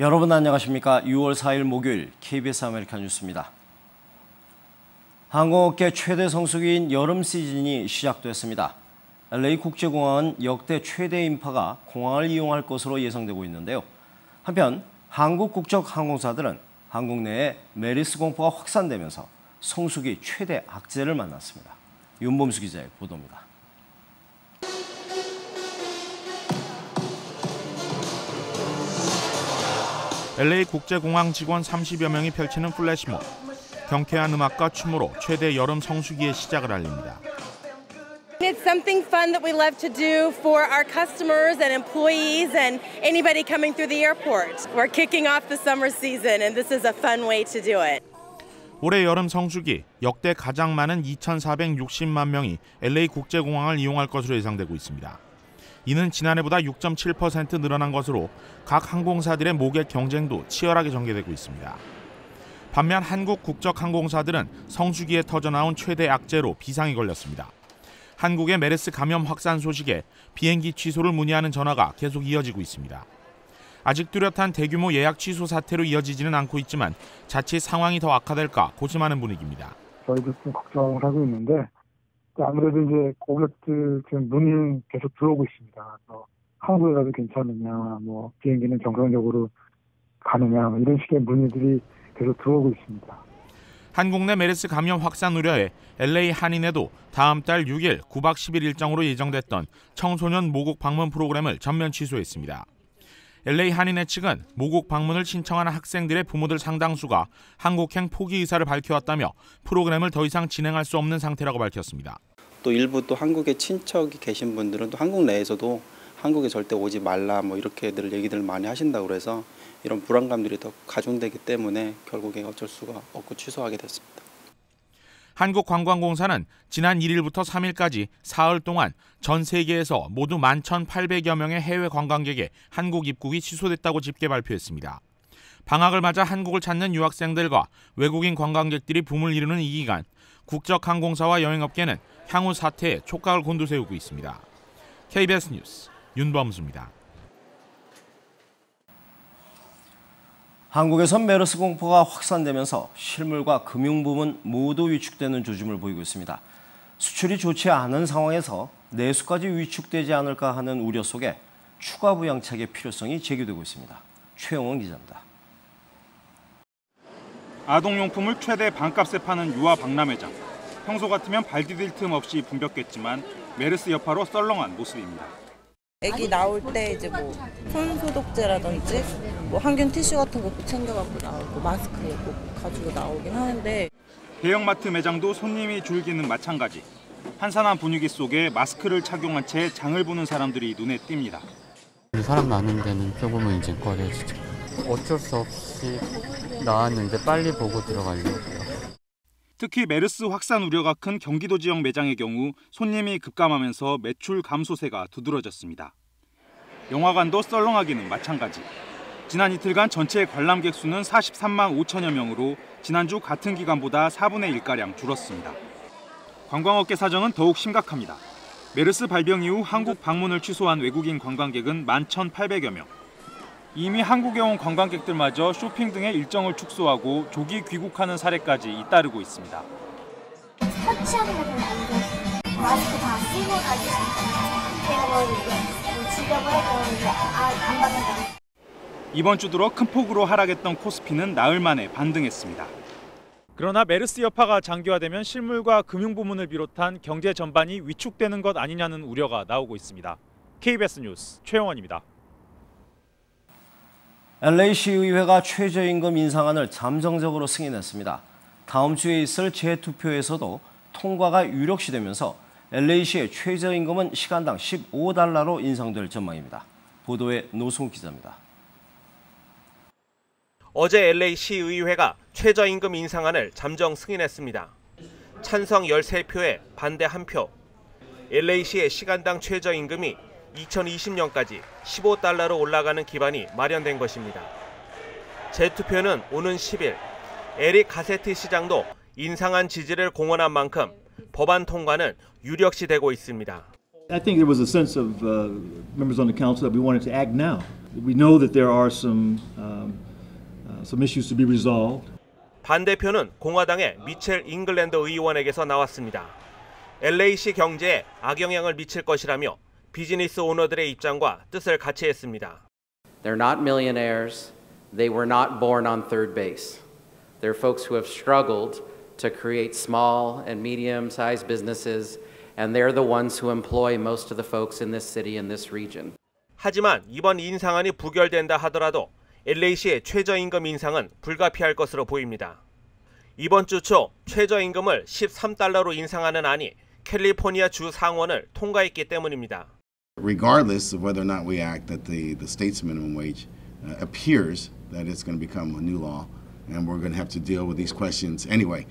여러분 안녕하십니까? 6월 4일 목요일 KBS 아메리카 뉴스입니다. 항공업계 최대 성수기인 여름 시즌이 시작됐습니다. LA 국제공항은 역대 최대 인파가 공항을 이용할 것으로 예상되고 있는데요. 한편 한국 국적 항공사들은 한국 내에 메르스 공포가 확산되면서 성수기 최대 악재를 만났습니다. 윤범수 기자의 보도입니다. LA 국제공항 직원 30여 명이 펼치는 플래시몹. 경쾌한 음악과 춤으로 최대 여름 성수기의 시작을 알립니다. It's something fun that we love to do for our customers and employees and anybody coming through the airport. We're kicking off the summer season and this is a fun way to do it. 올해 여름 성수기 역대 가장 많은 2,460만 명이 LA 국제공항을 이용할 것으로 예상되고 있습니다. 이는 지난해보다 6.7% 늘어난 것으로 각 항공사들의 모객 경쟁도 치열하게 전개되고 있습니다. 반면 한국 국적 항공사들은 성수기에 터져나온 최대 악재로 비상이 걸렸습니다. 한국의 메르스 감염 확산 소식에 비행기 취소를 문의하는 전화가 계속 이어지고 있습니다. 아직 뚜렷한 대규모 예약 취소 사태로 이어지지는 않고 있지만 자칫 상황이 더 악화될까 고심하는 분위기입니다. 저희도 좀 걱정을 하고 있는데 아무래도 이제 고객들 지금 문의 계속 들어오고 있습니다. 한국에 가도 괜찮느냐, 비행기는 정상적으로 가느냐 이런 식의 문의들이 계속 들어오고 있습니다. 한국 내 메르스 감염 확산 우려에 LA 한인회도 다음 달 6일 9박 10일 일정으로 예정됐던 청소년 모국 방문 프로그램을 전면 취소했습니다. LA 한인회 측은 모국 방문을 신청하는 학생들의 부모들 상당수가 한국행 포기 의사를 밝혀왔다며 프로그램을 더 이상 진행할 수 없는 상태라고 밝혔습니다. 또 일부 또 한국에 친척이 계신 분들은 또 한국 내에서도 한국에 절대 오지 말라 이렇게들 얘기들을 많이 하신다고 그래서 이런 불안감들이 더 가중되기 때문에 결국에 어쩔 수가 없고 취소하게 됐습니다. 한국관광공사는 지난 1일부터 3일까지 사흘 동안 전 세계에서 모두 11,800여 명의 해외 관광객의 한국 입국이 취소됐다고 집계 발표했습니다. 방학을 맞아 한국을 찾는 유학생들과 외국인 관광객들이 붐을 이루는 이 기간, 국적 항공사와 여행업계는 향후 사태에 촉각을 곤두세우고 있습니다. KBS 뉴스 윤범수입니다. 한국에선 메르스 공포가 확산되면서 실물과 금융 부문 모두 위축되는 조짐을 보이고 있습니다. 수출이 좋지 않은 상황에서 내수까지 위축되지 않을까 하는 우려 속에 추가 부양책의 필요성이 제기되고 있습니다. 최영원 기자입니다. 아동용품을 최대 반값에 파는 유아 박람회장. 평소 같으면 발 디딜 틈 없이 붐볐겠지만 메르스 여파로 썰렁한 모습입니다. 아기 나올 때 이제 손 소독제라든지 항균 티슈 같은 것도 챙겨갖고 나오고 마스크 꼭 가지고 나오긴 하는데 대형마트 매장도 손님이 줄기는 마찬가지. 한산한 분위기 속에 마스크를 착용한 채 장을 보는 사람들이 눈에 띕니다. 사람 많은 데는 조금은 이제 꺼려지죠. 어쩔 수 없이 나왔는데 빨리 보고 들어가려고요. 특히 메르스 확산 우려가 큰 경기도 지역 매장의 경우 손님이 급감하면서 매출 감소세가 두드러졌습니다. 영화관도 썰렁하기는 마찬가지. 지난 이틀간 전체 관람객 수는 43만 5천여 명으로 지난주 같은 기간보다 4분의 1가량 줄었습니다. 관광업계 사정은 더욱 심각합니다. 메르스 발병 이후 한국 방문을 취소한 외국인 관광객은 11,800여 명. 이미 한국에 온 관광객들마저 쇼핑 등의 일정을 축소하고 조기 귀국하는 사례까지 잇따르고 있습니다. 터치하는 게 별로 안 좋았어요. 마스크 다 쓰고 다니시니까 제가 주려고 해도 안 받는다. 이번 주 들어 큰 폭으로 하락했던 코스피는 나흘 만에 반등했습니다. 그러나 메르스 여파가 장기화되면 실물과 금융 부문을 비롯한 경제 전반이 위축되는 것 아니냐는 우려가 나오고 있습니다. KBS 뉴스 최영원입니다. LA시의회가 최저임금 인상안을 잠정적으로 승인했습니다. 다음 주에 있을 재투표에서도 통과가 유력시되면서 LA시의 최저임금은 시간당 $15로 인상될 전망입니다. 보도에 노송 기자입니다. 어제 LA시의회가 최저임금 인상안을 잠정 승인했습니다. 찬성 13표에 반대 1표. LA시의 시간당 최저임금이 2020년까지 $15로 올라가는 기반이 마련된 것입니다. 재투표는 오는 10일, 에릭 가세티 시장도 인상안 지지를 공언한 만큼 법안 통과는 유력시되고 있습니다. I think there was a sense of members on the council that we wanted to act now. We know that there are some issues to be resolved. 반대표는 공화당의 미첼 잉글랜드 의원에게서 나왔습니다. LA시 경제에 악영향을 미칠 것이라며 비즈니스 오너들의 입장과 뜻을 같이 했습니다. They're not millionaires. They were not born on third base. They're folks who have struggled to create small and medium-sized businesses, and they're the ones who employ most of the folks in this city and this region. 하지만 이번 인상안이 부결된다 하더라도 LA시의 최저임금 인상은 불가피할 것으로 보입니다. 이번 주 초 최저임금을 13달러로 인상하는 안이 캘리포니아 주 상원을 통과했기 때문입니다. Regardless of whether or not we act, that the state's minimum wage appears that it's going to become a new law, and we're going to have to deal with these questions anyway.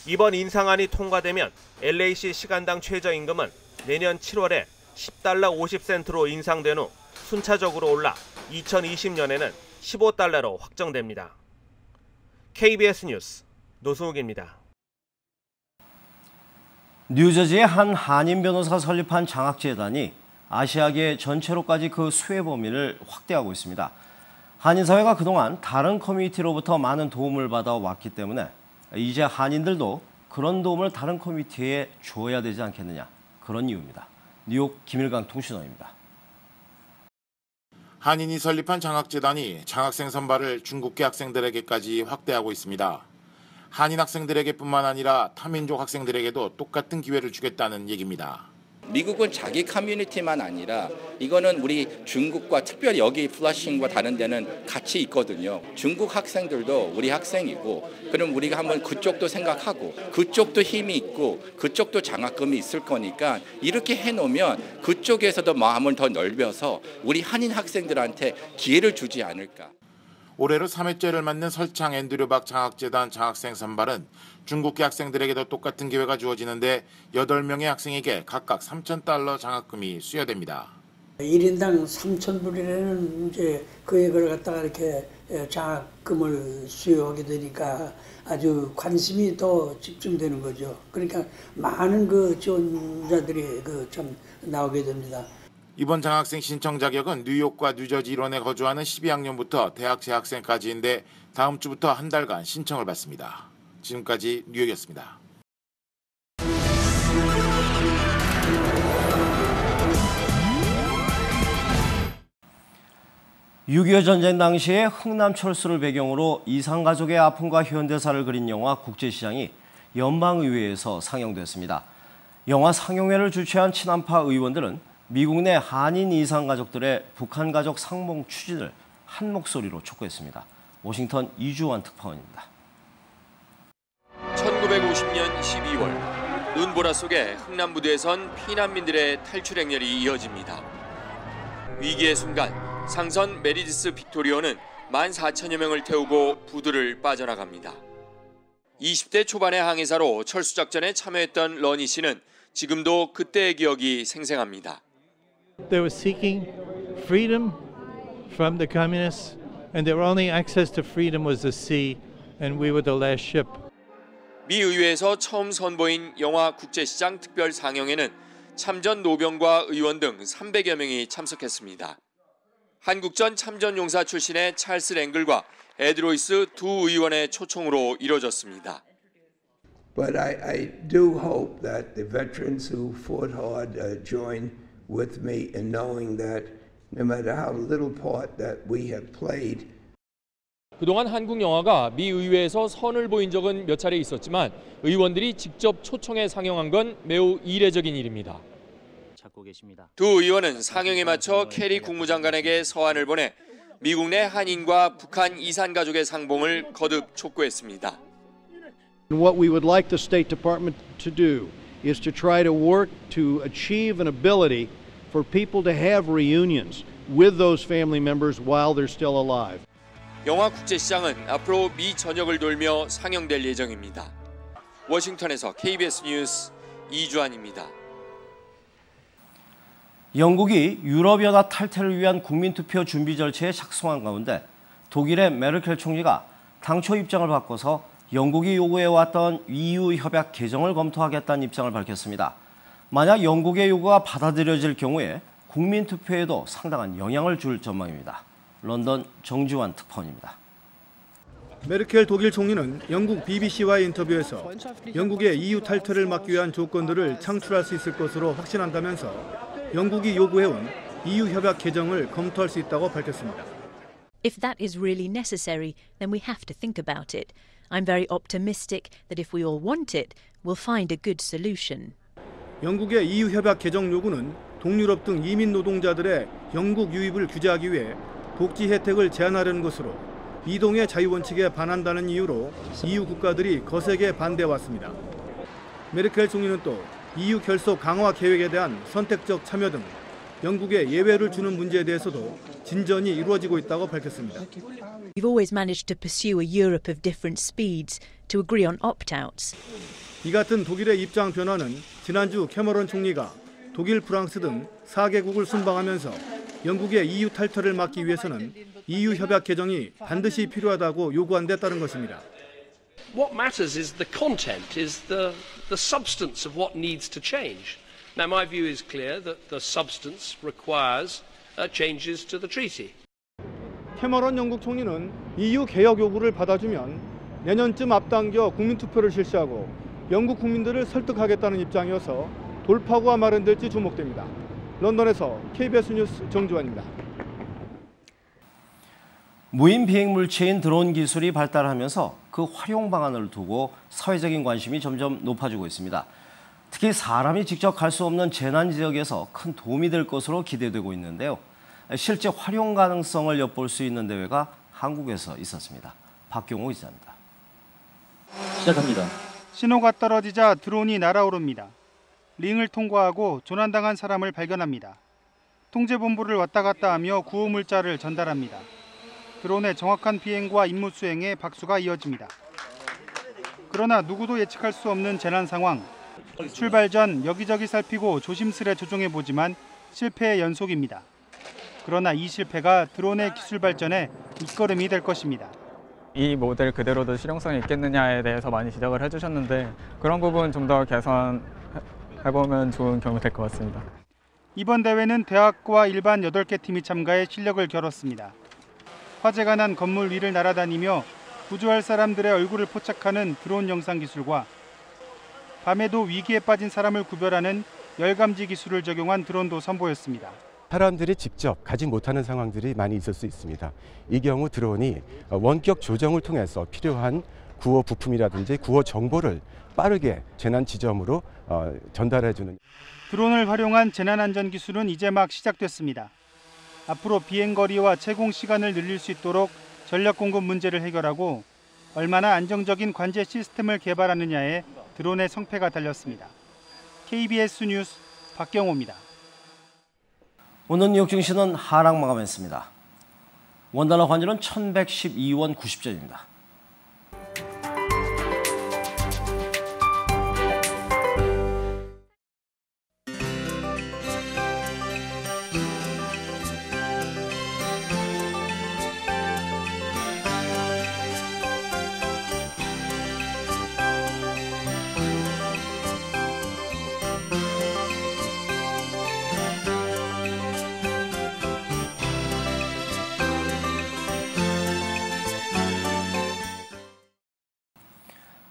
이번 인상안이 통과되면 LA시 시간당 최저임금은 내년 7월에 10달러 50센트로 인상된 후 순차적으로 올라 2020년에는 15달러로 확정됩니다. KBS 뉴스 노승욱입니다. 뉴저지의 한 한인 변호사가 설립한 장학재단이 아시아계 전체로까지 그 수혜 범위를 확대하고 있습니다. 한인사회가 그동안 다른 커뮤니티로부터 많은 도움을 받아왔기 때문에 이제 한인들도 그런 도움을 다른 커뮤니티에 줘야 되지 않겠느냐, 그런 이유입니다. 뉴욕 김일강 통신원입니다. 한인이 설립한 장학재단이 장학생 선발을 중국계 학생들에게까지 확대하고 있습니다. 한인 학생들에게뿐만 아니라 타민족 학생들에게도 똑같은 기회를 주겠다는 얘기입니다. 미국은 자기 커뮤니티만 아니라 이거는 우리 중국과 특별히 여기 플러싱과 다른 데는 같이 있거든요. 중국 학생들도 우리 학생이고 그럼 우리가 한번 그쪽도 생각하고 그쪽도 힘이 있고 그쪽도 장학금이 있을 거니까 이렇게 해놓으면 그쪽에서도 마음을 더 넓혀서 우리 한인 학생들한테 기회를 주지 않을까. 올해로 3회째를 맞는 설창 앤드류 박 장학재단 장학생 선발은 중국계 학생들에게도 똑같은 기회가 주어지는데 8명의 학생에게 각각 3,000달러 장학금이 수여됩니다. 1인당 3,000불이라는 이제 금액을 갖다가 이렇게 장학금을 수여하게 되니까 아주 관심이 더 집중되는 거죠. 그러니까 많은 그 지원자들이 참 나오게 됩니다. 이번 장학생 신청 자격은 뉴욕과 뉴저지 일원에 거주하는 12학년부터 대학 재학생까지인데 다음 주부터 한 달간 신청을 받습니다. 지금까지 뉴욕이었습니다. 6.25 전쟁 당시에 흥남 철수를 배경으로 이산가족의 아픔과 현대사를 그린 영화 국제시장이 연방의회에서 상영됐습니다. 영화 상영회를 주최한 친한파 의원들은 미국 내 한인 이산가족들의 북한 가족 상봉 추진을 한 목소리로 촉구했습니다. 워싱턴 이주환 특파원입니다. 1950년 12월 눈보라 속에 흥남부두에선 피난민들의 탈출 행렬이 이어집니다. 위기의 순간 상선 메리디스 빅토리오는 14,000여 명을 태우고 부두를 빠져나갑니다. 20대 초반의 항해사로 철수작전에 참여했던 러니 씨는 지금도 그때의 기억이 생생합니다. They were seeking freedom from the communists, and their only access to freedom was the sea, and we were the last ship. 미 의회에서 처음 선보인 영화 국제시장 특별 상영회는 참전 노병과 의원 등 300여 명이 참석했습니다. 한국전 참전용사 출신의 찰스 랭글과 에드 로이스 두 의원의 초청으로 이뤄졌습니다. But I do hope that the veterans who fought hard join with me in knowing that no matter how little part that we have played. 그동안 한국 영화가 미 의회에서 선을 보인 적은 몇 차례 있었지만 의원들이 직접 초청해 상영한 건 매우 이례적인 일입니다. 두 의원은 상영에 맞춰 캐리 국무장관에게 서한을 보내 미국 내 한인과 북한 이산 가족의 상봉을 거듭 촉구했습니다. What we would like the State Department to do is to try to work to achieve an ability for people to have reunions with those family members while they're still alive. 영화 국제시장은 앞으로 미 전역을 돌며 상영될 예정입니다. 워싱턴에서 KBS 뉴스 이주환입니다. 영국이 유럽연합 탈퇴를 위한 국민투표 준비 절차에 착수한 가운데 독일의 메르켈 총리가 당초 입장을 바꿔서 영국이 요구해왔던 EU 협약 개정을 검토하겠다는 입장을 밝혔습니다. 만약 영국의 요구가 받아들여질 경우에 국민투표에도 상당한 영향을 줄 전망입니다. 런던 정지환 특파원입니다. 메르켈 독일 총리는 영국 BBC와의 인터뷰에서 영국의 EU 탈퇴를 막기 위한 조건들을 창출할 수 있을 것으로 확신한다면서 영국이 요구해온 EU 협약 개정을 검토할 수 있다고 밝혔습니다. If that is really necessary, then we have to think about it. I'm very optimistic that if we all want it, we'll find a good solution. 영국의 EU 협약 개정 요구는 동유럽 등 이민 노동자들의 영국 유입을 규제하기 위해 복지 혜택을 제한하려는 것으로 이동의 자유 원칙에 반한다는 이유로 EU 국가들이 거세게 반대해왔습니다. 메르켈 총리는 또 EU 결속 강화 계획에 대한 선택적 참여 등 영국에 예외를 주는 문제에 대해서도 진전이 이루어지고 있다고 밝혔습니다. We've always managed to pursue a Europe of different speeds to agree on opt-outs. 이 같은 독일의 입장 변화는 지난주 캐머런 총리가 독일, 프랑스 등 4개국을 순방하면서 영국의 EU 탈퇴를 막기 위해서는 EU 협약 개정이 반드시 필요하다고 요구한 데 따른 것입니다. What matters is the content, is the substance of what needs to change. Now my view is clear that the substance requires changes to the treaty. 캐머런 영국 총리는 EU 개혁 요구를 받아주면 내년쯤 앞당겨 국민투표를 실시하고 영국 국민들을 설득하겠다는 입장이어서 돌파구가 마련될지 주목됩니다. 런던에서 KBS 뉴스 정주환입니다. 무인 비행 물체인 드론 기술이 발달하면서 그 활용 방안을 두고 사회적인 관심이 점점 높아지고 있습니다. 특히 사람이 직접 갈 수 없는 재난 지역에서 큰 도움이 될 것으로 기대되고 있는데요. 실제 활용 가능성을 엿볼 수 있는 대회가 한국에서 있었습니다. 박경호 기자입니다. 시작합니다. 신호가 떨어지자 드론이 날아오릅니다. 링을 통과하고 조난당한 사람을 발견합니다. 통제본부를 왔다 갔다 하며 구호물자를 전달합니다. 드론의 정확한 비행과 임무 수행에 박수가 이어집니다. 그러나 누구도 예측할 수 없는 재난 상황. 출발 전 여기저기 살피고 조심스레 조종해보지만 실패의 연속입니다. 그러나 이 실패가 드론의 기술 발전에 밑거름이 될 것입니다. 이 모델 그대로도 실용성이 있겠느냐에 대해서 많이 지적을 해주셨는데 그런 부분 좀 더 개선해보면 좋은 경우 될 것 같습니다. 이번 대회는 대학과 일반 8개 팀이 참가해 실력을 겨뤘습니다. 화재가 난 건물 위를 날아다니며 구조할 사람들의 얼굴을 포착하는 드론 영상 기술과 밤에도 위기에 빠진 사람을 구별하는 열감지 기술을 적용한 드론도 선보였습니다. 사람들이 직접 가지 못하는 상황들이 많이 있을 수 있습니다. 이 경우 드론이 원격 조정을 통해서 필요한 구호 부품이라든지 구호 정보를 빠르게 재난 지점으로 전달해주는. 드론을 활용한 재난안전 기술은 이제 막 시작됐습니다. 앞으로 비행거리와 채공 시간을 늘릴 수 있도록 전력 공급 문제를 해결하고 얼마나 안정적인 관제 시스템을 개발하느냐에 드론의 성패가 달렸습니다. KBS 뉴스 박경호입니다. 오늘 뉴욕 증시는 하락 마감했습니다. 원달러 환율은 1112원 90전입니다.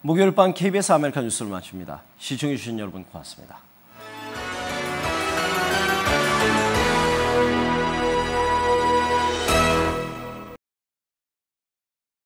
목요일 밤 KBS 아메리카 뉴스를 마칩니다. 시청해주신 여러분 고맙습니다.